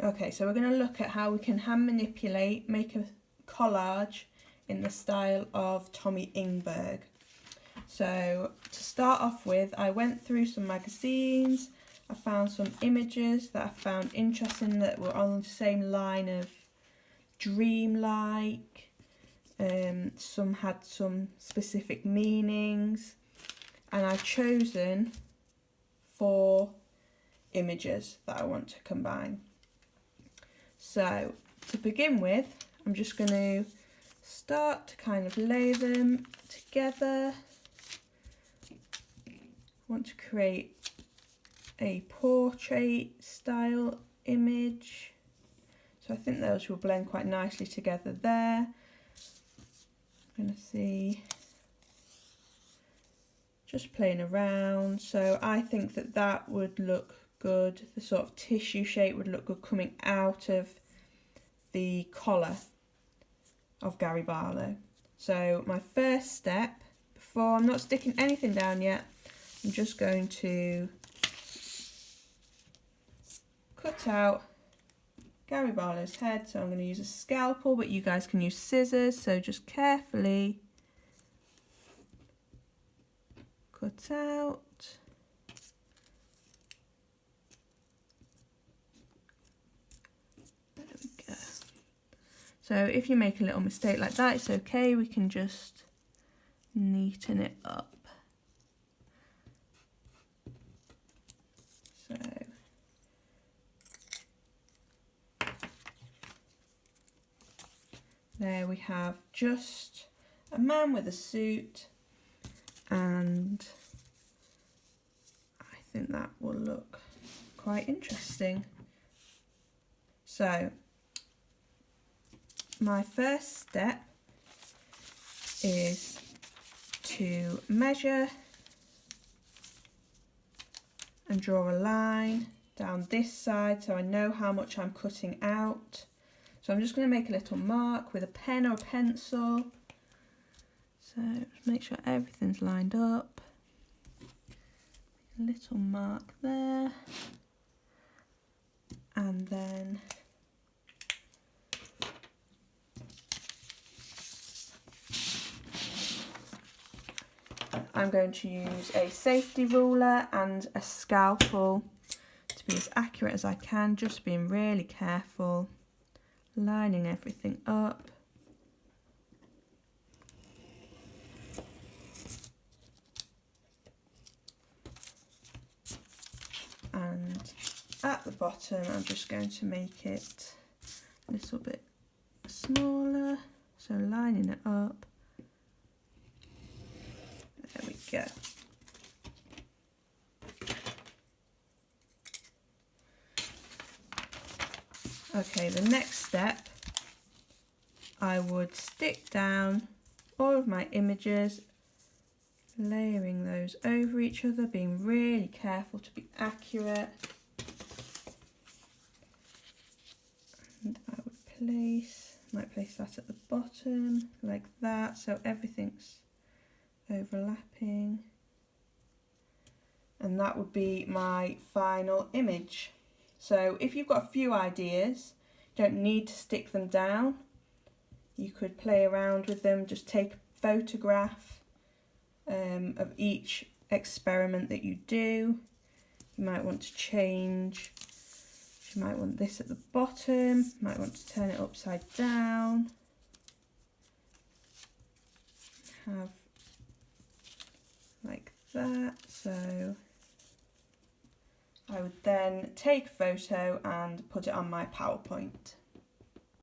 Okay, so we're going to look at how we can hand manipulate, make a collage in the style of Tommy Ingberg. So to start off with, I went through some magazines, I found some images that I found interesting that were on the same line of dreamlike, some had some specific meanings, and I've chosen 4 images that I want to combine. So to begin with, I'm just going to start to kind of lay them together. I want to create a portrait style image. So I think those will blend quite nicely together there. I'm going to see, just playing around. So I think that that would look good. The sort of tissue shape would look good coming out of the collar of Gary Barlow. So my first step, before, I'm not sticking anything down yet, I'm just going to cut out Gary Barlow's head. So I'm going to use a scalpel, but you guys can use scissors, so just carefully cut out. There we go. So if you make a little mistake like that, it's okay, we can just neaten it up. So there we have just a man with a suit, and I think that will look quite interesting. So my first step is to measure and draw a line down this side so I know how much I'm cutting out. So I'm just going to make a little mark with a pen or a pencil. So just make sure everything's lined up. A little mark there. And then I'm going to use a safety ruler and a scalpel to be as accurate as I can, just being really careful, lining everything up. And at the bottom, I'm just going to make it a little bit smaller, so lining it up. There we go. Okay, the next step, I would stick down all of my images, layering those over each other, being really careful to be accurate. And I would might place that at the bottom like that, so everything's overlapping. And that would be my final image. So if you've got a few ideas, you don't need to stick them down. You could play around with them, just take a photograph of each experiment that you do. You might want to change, you might want this at the bottom, you might want to turn it upside down. Have like that, so I would then take a photo and put it on my PowerPoint.